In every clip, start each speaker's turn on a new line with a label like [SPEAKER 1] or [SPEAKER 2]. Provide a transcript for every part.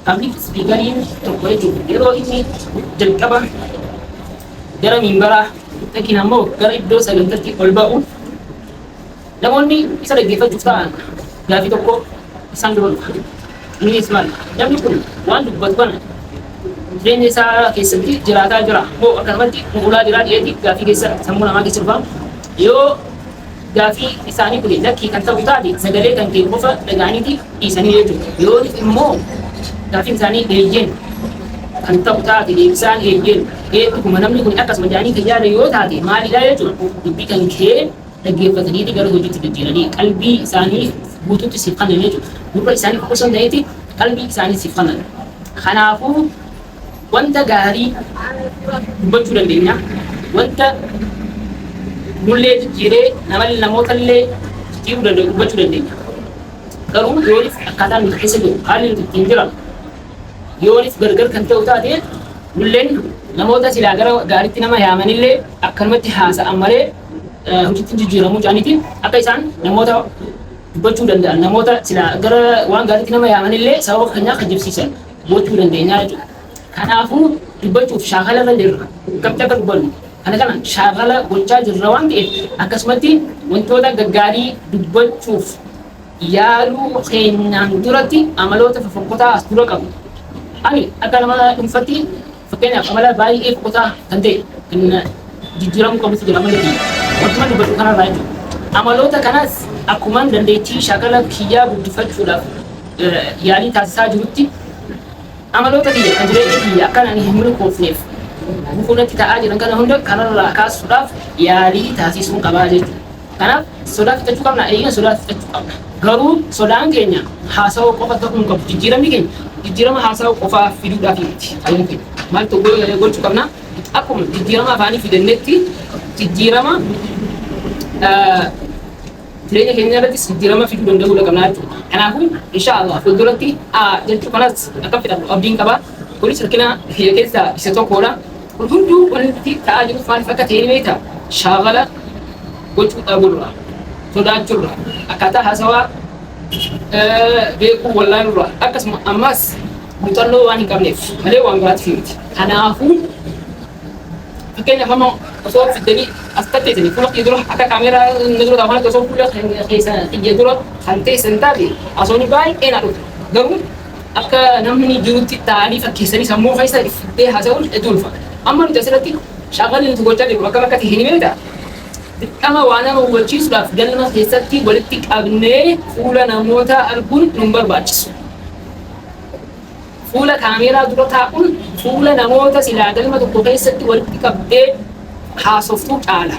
[SPEAKER 1] public speakerin tokko jechuudha. Yeroo inni jalqaba gara minbaraa yookiin ammoo gara iddoo sagantaatti ol ba'u namoonni isa dhaggeeffachuuf ta'an gaafii tokko isaan dura dhufa. Innis maal? Namni kun waan dubbatu kana jireenya isaa keessatti jiraataa jira moo akkanumatti mul'aa jira dhiyeetii gaafii keessa sammuu namaa keessa dhufa. Yoo gaafii isaanii kun lakkii kan ta'u taate sagalee kan ta'e qofa dhaga'aniiti dhiisanii jechuudha. Yoo immoo gaafiin isaanii eeyyeen kan ta'u taate deebisaan eeyyeen dhuguma namni kun akkasuma jaanii kan yaada yoo taate maalidha jechuudha. Dubbii kan kee dhaggeeffatanii gara hojiitti jijjiiranii qalbii isaanii guutuutti siif kennan jechuudha. Gurra isaanii osoo hin ta'eeti qalbii isaanii siif kennan. Kanaafuu wanta gaarii dubbachuu dandeenya. Wanta nullee jijjiiree namootallee jijjiiruu danda'u dubbachuu dandeenya. Garuu yoonif akkaataa nuti keessa jiru haalli nuti ittiin jiran yoonif gargar kan ta'u taate nulleen namoota silaa gara gaariitti nama yaamanillee akkanumatti haasa'an malee hojiitti jijjiiramuu jaaniitiin akka isaan namoota dubbachuu danda'an namoota silaa gara waan gaariitti nama yaamanillee sababa keenyaa kan jibsiisan gochuu dandeenya jechuudha. Kanaafuu dubbachuuf shaakala irra jirra. Qabxii akka dubbannu kana shaakala gochaa jirra waan ta'eef akkasumatti wantoota gaggaarii dubbachuuf yaaluu keenyaan duratti amaloota fofokkotaa as dura qabu. Ani akka nama dhuunfatti fakkeenyaaf amala baay'ee fokkotaa kan ta'e kan jijjiiramuu qabutu jira malee wantuma dubbatu kanarraa jechuudha. Amaloota kanas akkumaan dandeettii shaakala kiyyaa guddifachuudhaaf yaalii taasisaa jirutti amaloota kiyya kan jireenya kiyya akkan ani hin milkoofneef bufunatti ta'aa jiran kana hunda kanarraa kaasuudhaaf yaalii taasisuun qabaa jechuudha. Kanaaf sodaa fixachuu qabna, eeyyama sodaa fixachuu qabna. Garuu sodaan keenya haasawaa qofa ta'uu hin qabu. Jijjiiramni keenya jijjiirama haasawaa qofaa fiduudhaaf miti. Ayyoon keenya maal tokko gochuu qabna? Akkuma jijjiirama afaanii fidannetti jijjiirama jireenya keenya irrattis jijjiirama fiduu danda'uu qabna jechuudha. Kanaafuu inshaallah fuulduratti jechuu kanas akka fidhannu abdiin qaba. Kunis rakkina kiyya keessaa isa tokkodha. Kun hunduu wanti ta'aa jirus maaliif akka ta'e ni beektaa? Shaakala gochuu dhabuurraa, sodaachuurraa, akkaataa haasawaa beekuu wallaaluurraa akkasuma ammas muuxannoo waan hin qabneef malee waan biraatiif miti. Kanaafuu fakkeenyaaf amma osoo fiddanii as tatteessanii fuula kiyya dura akka kaameeraa inni dura taa'an osoo fuula keessa kiyya dura kan teessan taate asoonni baay'ee na dhufu. Garuu akka namni jirutti ta'anii fakkeessanii sammuu keessa fiddee haasa'uun hedduu ulfaata. Amma nuti asirratti shaakalli nuti gochaa jirru akkam akka ta'e hin beektaa? Dirqama waan nama hubachiisuudhaaf galma keessatti walitti qabnee fuula namoota arguun nu barbaachisu. Fuula kaameeraa dura taa'uun fuula namoota silaa galma tokko keessatti walitti qabdee haasoftuu caala.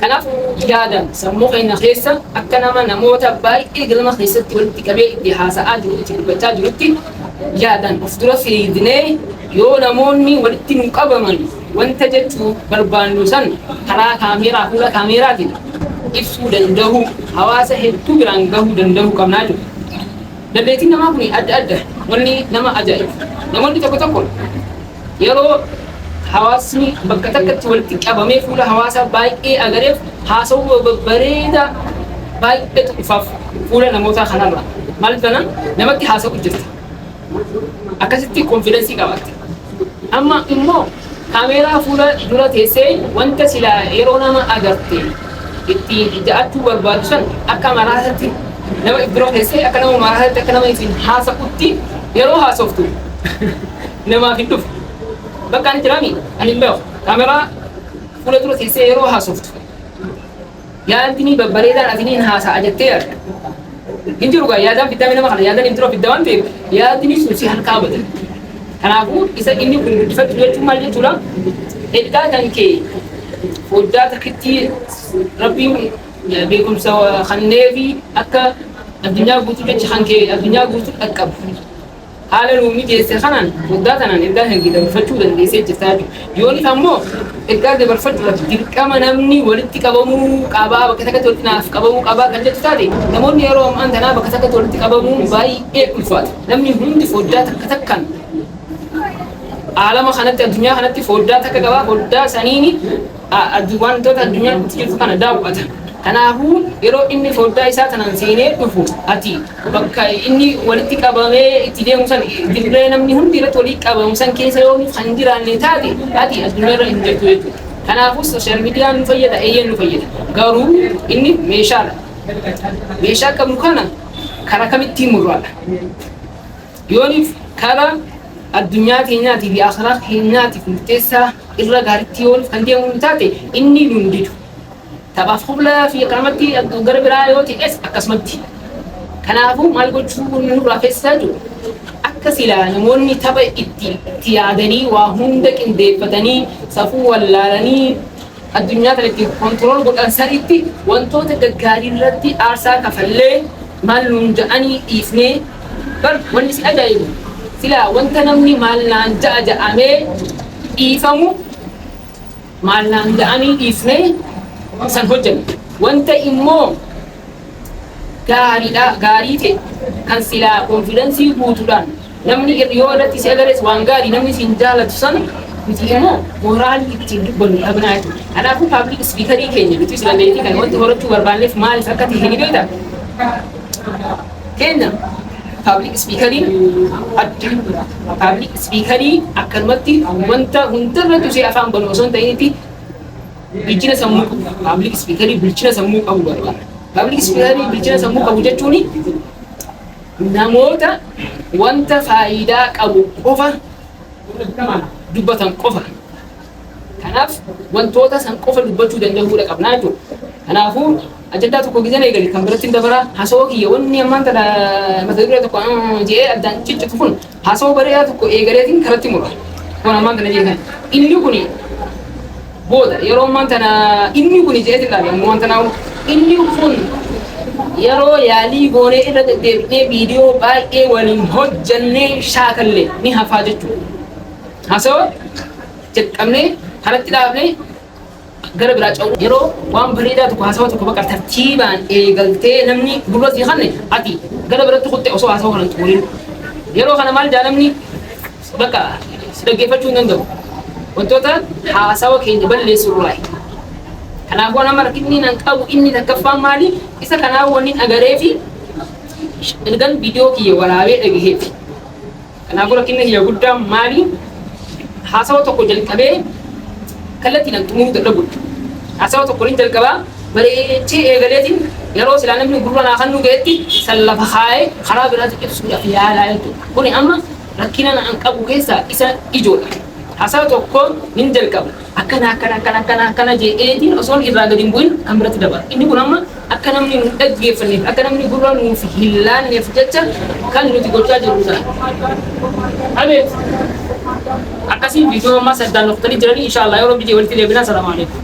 [SPEAKER 1] Kanaaf yaadan sammuu keenya keessa akka nama namoota baay'ee galma keessatti walitti qabee itti haasa'aa jiru itti dubbachaa jirutti yaadan of dura fiidnee yoo namoonni walitti nu qabaman wanta jechuu barbaannu san karaa kaameeraa fuula kaameeraatiin ibsuu danda'u hawaasa hedduu biraan gahuu danda'u qabnaa jiru. Dandeettiin namaa kun adda adda wanni nama ajaa'ibu. Namoonni tokko tokko yeroo hawaasni bakka takkatti walitti qabamee fuula hawaasaa baay'ee agareef haasawuu babbareedaa baay'eetu dhufaaf fuula namoota kanarra. Maaliif kana namatti haasa'u jirta. Akkasitti konfidensii qabatte. Amma immoo kaameeraa fuula dura teessee wanta silaa yeroo nama agarte itti ja'achuu barbaadu san akka maraasatti nama iddoo teessee akka nama maraasatti akka nama isin haasa'utti yeroo haasoftu namaaf hin dhufu. Bakka ani jiraami ani hin beeku kaameeraa fuula dura teessee yeroo haasoftu yaadni babbareedaan asiniin haasa'a jettee yaadda. Hin jiru gaa yaadaan fiddaame nama kana yaadaan hin dura fidda waan ta'eef yaadni sun si harkaa bada. Kanaafuu isa inni kun guddifachuu jechuun maal jechuudha? Eddaa kan kee foddaa takkitti rabbiin beekumsa kannee fi akka addunyaa guutuu jecha kan kee addunyaa guutuu dhaqqabu. Haala nuu mijeesse kanaan foddaa kanaan eddaa kan kee dabarfachuu dandeessee jirtaa jechuudha. Yoonif ammoo eddaa dabarfachuudhaaf dirqama namni walitti qabamuu qabaa bakka takkatti walitti naaf qabamuu qabaa kan jettu taate namoonni yeroo ammaan tanaa bakka takkatti walitti qabamuun baay'ee ulfaata. Namni hundi foddaa takka takkaan alama kanatti addunyaa kanatti foddaa takka qabaa foddaa saniini wantoota addunyaa itti jirtu kana daawwata. Kanaafuu yeroo inni foddaa isaa tanaan seenee dhufu ati bakka inni walitti qabamee itti deemu san dirree namni hundi irratti walitti qabamu san keessa yoo kan jiraanne taate ati addunyaarra hin jirtu jechuudha. Kanaafuu sooshaal miidiyaan nu fayyada eeyyeen nu fayyada garuu inni meeshaadha. Meeshaa qabnu kana karaa kamittiin murraadha. Yooniif karaa addunyaa keenyaatii fi akhiraa keenyaatiif murteessaa irra gaariitti yooniif kan deemu taate inni nu didu. Taphaaf qublaa fi qaamatti gara biraa yoo ta'es akkasumatti. Kanaafuu maal gochuu nurraa keessaa jiru akka silaa namoonni tapha itti yaadanii waa hunda qindeeffatanii safuu wallaalanii addunyaa kana ittiin kontirool godhan sanitti wantoota gaggaarii irratti aarsaa kafallee maal nuun ja'anii dhiifnee bar wanni si ajaa'ibu silaa wanta namni maal naan ja'a ja'amee dhiifamu maal naan ja'anii dhiifnee san hojjennu wanta immoo gaariidha gaarii ta'e kan silaa konfidensii guutuudhaan namni yoo irratti si agares waan gaarii namni siin jaalatu sana nuti immoo mooraalii ittiin dubbannu dhabnaa jechuudha. Kanaafuu paabliik ispiikarii keenya nuti sila beekii kan wanti horachuu barbaanneef maaliif akka ta'e ni beektaa? Keenya paabliik ispiikariin adda. Paabliik ispiikarii akkanumatti wanta hundarratti usee afaan banu osoo hin ta'initti bilchina sammuu qabu. Paabliik ispiikarii bilchina sammuu qabu barbaada. Paabliik ispiikarii bilchina sammuu qabu jechuun namoota wanta faayidaa qabu qofa dubbatan qofa. Kanaaf wantoota san qofa dubbachuu danda'uudha qabnaa jechuudha. Kanaafuu ajandaa tokko gizan eegali kan biratti dabara hasoo kiyya wanni ammaan tana mata duree tokko jedhee addaan ciccitu kun hasoo bareedaa tokko eegaleetiin karatti mura. Kun ammaan tana jeekan inni kuni booda yeroo ammaan tana inni kuni jedheetiin laale ammaan tana inni kun yeroo yaalii goonee irra deddeebinee viidiyoo baay'ee waliin hojjannee shaakallee ni hafaa jechuudha. Hasoo jalqabnee kanatti dhaabnee gara biraa ca'u yeroo waan bareedaa tokko haasawaa tokko bakka tartiibaan eegaltee namni gurra sii kanne ati gara biratti kutte osoo haasawaa kanan xumurin yeroo kana maal jaalamni bakka si dhaggeeffachuu hin danda'u wantoota haasawaa keenya balleessu irraa. Kanaafuu nama rakkinni nan qabu inni takkaffaan maali isa kanaaf wanni agaree fi ilgan viidiyoo kiyya waraabee dhagaheef. Kanaafuu rakkinni kiyya guddaan maali haasawaa tokko jalqabee kallattii nan xumuruu dadhabu. Haasawaa tokko ni jalqabaa bareechee eegaleetiin yeroo silaa namni gurra naa kan nu ga'etti san lafa kaa'ee karaa biraatti ibsuudhaaf yaalaa jechuudha. Kuni amma rakkina nan qabu keessaa isa ijoodha. Haasawaa tokko ni jalqaba akkana jedheetiin osoo irraa gadi hin bu'in kan biratti dabara. Inni kun amma akka namni nu dhaggeeffanneef akka namni gurra nuuf hin laanneef jecha kan nuti gochaa jirru sana. Abeet akkasii viidiyoo ammaa saddaan dhuftanii jiranii inshaallah yeroo biyya walitti deebinaa salaamu alaikum.